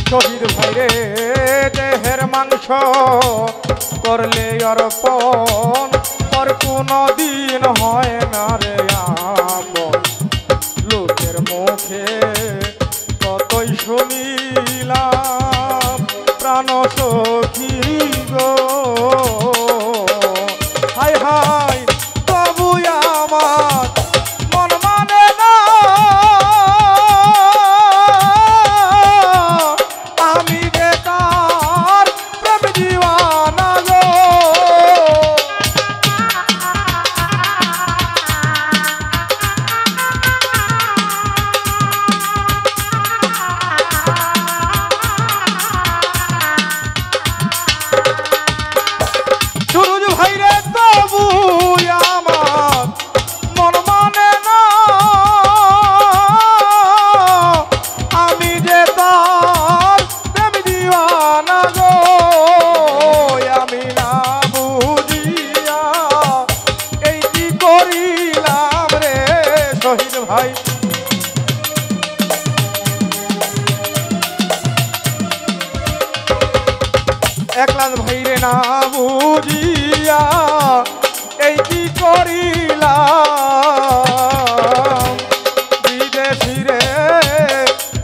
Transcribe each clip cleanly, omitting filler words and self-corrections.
শহীদ ভাইরে দেহের মাংস করলে অর্পণ আর কোনো দিন হয় না রে আপন লোকের মুখে কতই শুনিলাম প্রাণ সখী গো হায় হায় তবু আমার মন মানে না আমি যে তার প্রেম দিওয়ানা গো সুরজ ভাইরে তবু আমার মন মানে না আমি যে তার প্রেম দিওয়ানা গো আমি না বুঝিয়া এই কি করিলাম রে শহীদ ভাই একলাল ভাইরে না বুঝিয়া এই কি করিলাম বিদেশিরে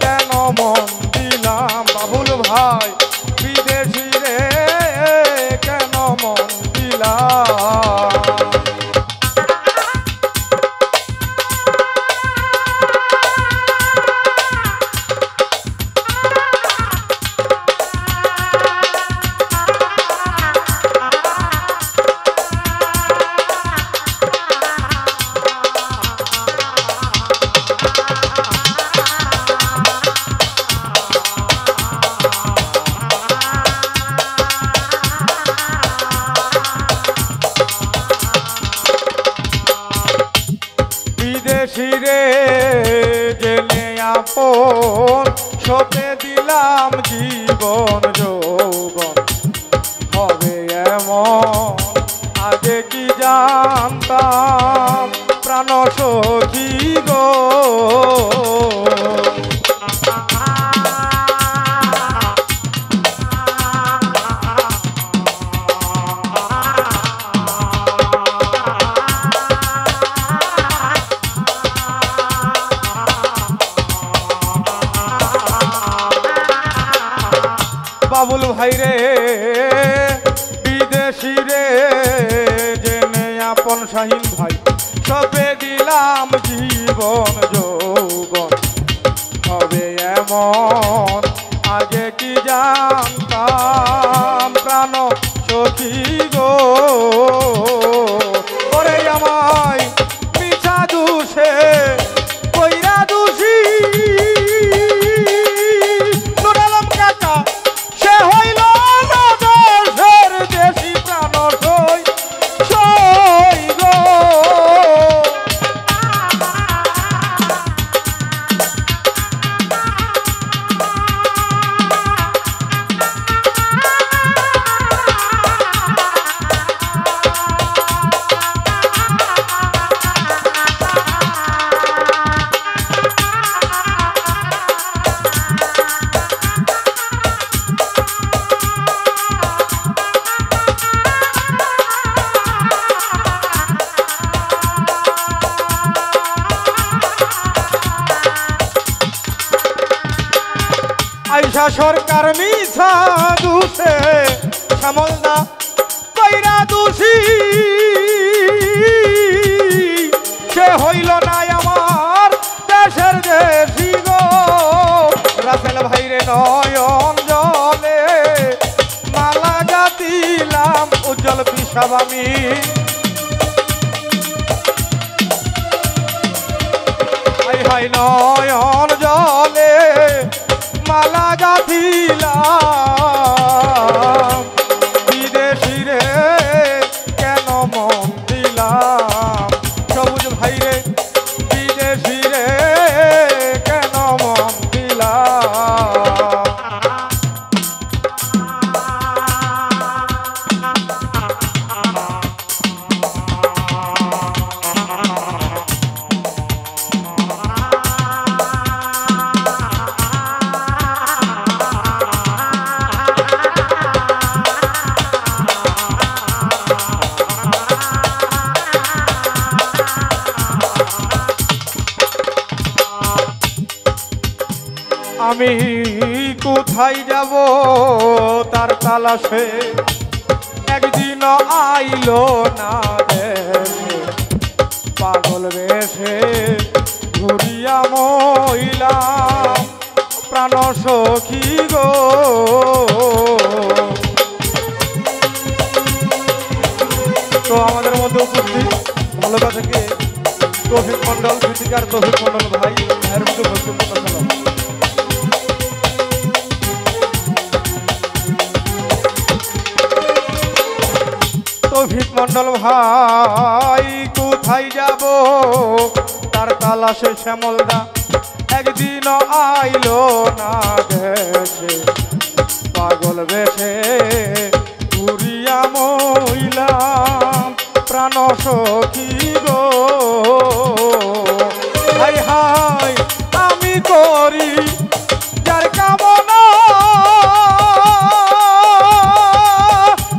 কেন মন দিলাম বাবুল ভাই বিদেশিরে কেন মন দিলাম বিদেশিরে জেনে আপন সপে দিলাম জীবন যৌবন হবে এমন আগে কি জানতাম প্রাণ সখী গো বাবুল ভাইরে বিদেশিরে জেনে আপন শাহিন ভাই সপে দিলাম জীবন যৌবন হবে এমন আগে কি জানতাম প্রাণ সখী গো ওরে আমায় মিছা দুষে কইরা দোষী আইসা সরকার মিছা দুষে শ্যামলদা কইরা দোষী সে হইল না আমার দেশের দেশি গো রাসেল ভাইরে নয়ন জলে মালা গাতিলাম উজ্জ্বল পিসাব আমি হাই হাই নয়ন জলে মালা গাথিলাম বিদেশিরে কেন মন দিলাম সবুজ ভাইরে বিদেশিরে কেন মন দিলাম আমি কোথায় যাব তার তালাশে একদিন আইলো না দেশে পাগল বেশে ঘুরিয়া মইলাম প্রাণ সখী গো তো আমাদের মধ্যে উপস্থিত ভালোবাসা থেকে তৌফিক মন্ডল গীতিকার তৌফিক মন্ডল ভাই এর মধ্যে বক্তব্য ছিল তৌফিক মন্ডল ভাই কোথায় যাব তার তালাশে শ্যামলদা একদিন আইলো না দেশে পাগল বেশে ঘুরিয়া মইলাম প্রাণ সখী গো হাই হাই আমি করি যার কামনা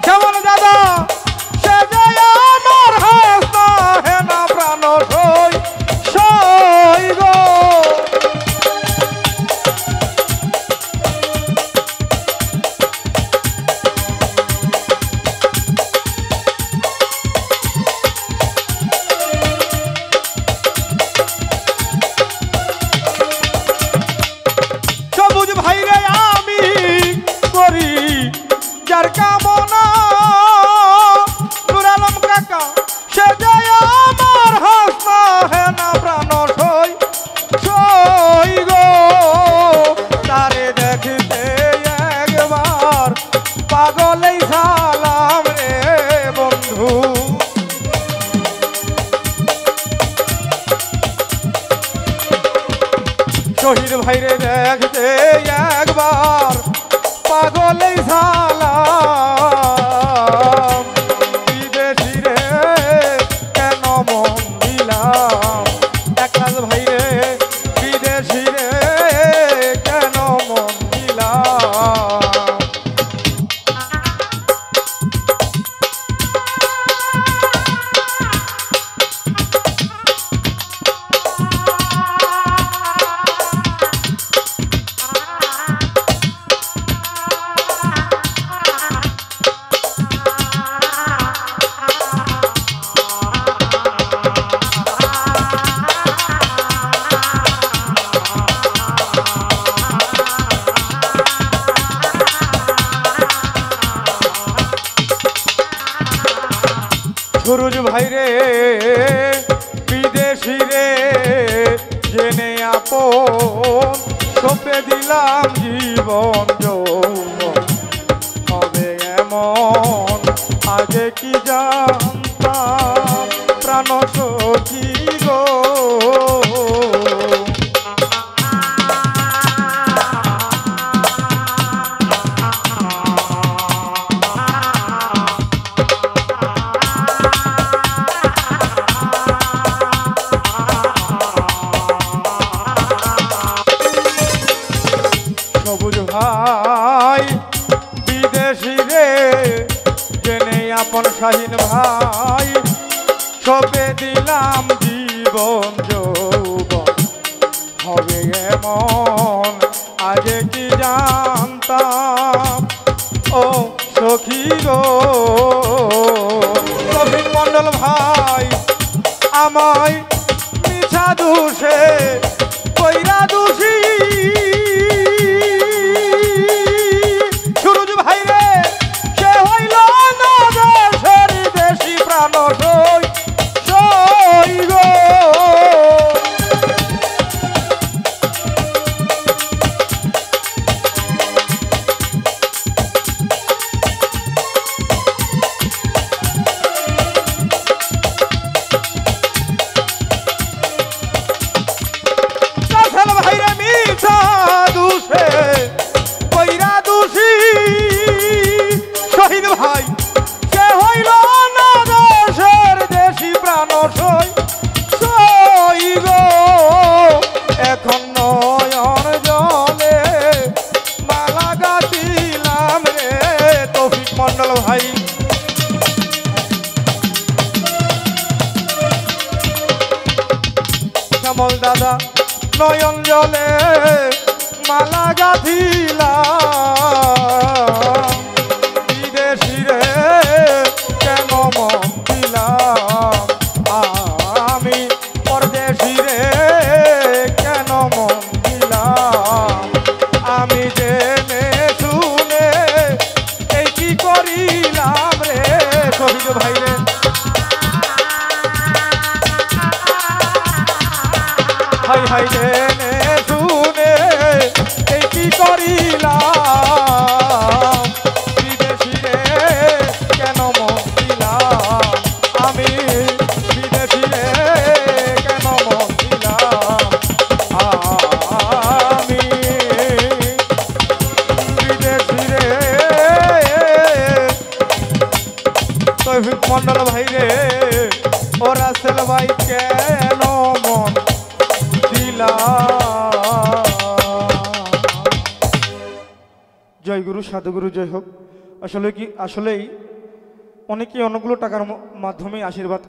কেমন দাদা সে যে আমার হাসনা হে না প্রাণ সই গো যার কামনা নুর আলম কাকা সে যে আমার হাসনা হে না প্রাণ সই গো তারে দেখিতে একবার পাগলেই সালাম রে বন্ধু শহীদ ভাইরে দেখতে একবার পাগলেই সালাম বিদেশি রে কেন মন দিলাম একরাজ ভাই রে বিদেশি রে কেন মন দিলাম সুরজ ভাই রে বিদেশি রে জেনে আপন সপে দিলাম জীবন যৌবন হবে এমন আগে কি জানতাম প্রাণ সখী গো ভাই বিদেশি রে জেনে আপন শাহিন ভাই সবে দিলাম জীবন যৌবন হবে এমন আগে কি জানতাম ও সখী গো তৌফিক মন্ডল ভাই আমায় মিছা দোষে কইরা দোষী মন্ডল ভাই শ্যামল দাদা নয়ন জলে মালা গাঁথিলাম বিদেশি রে কেন মন দিলাম আমি পরদেশি রে কেন মন দিলাম আমি জেনে শুনে এই কি করিলাম রে শহীদ ভাই রে হাই হাই জেনে শুনে এই কি করিলাম বিদেশি রে কেন মন দিলাম আমি বিদেশি রে কেন মন দিলাম আমি বিদেশি রে তৌফিক মন্ডল ভাই রে ও রাসেল ভাই কেন মন জয় গুরু সাধুগুরু জয় হোক। আসলেই অনেকেই অনেকগুলো টাকার মাধ্যমে আশীর্বাদ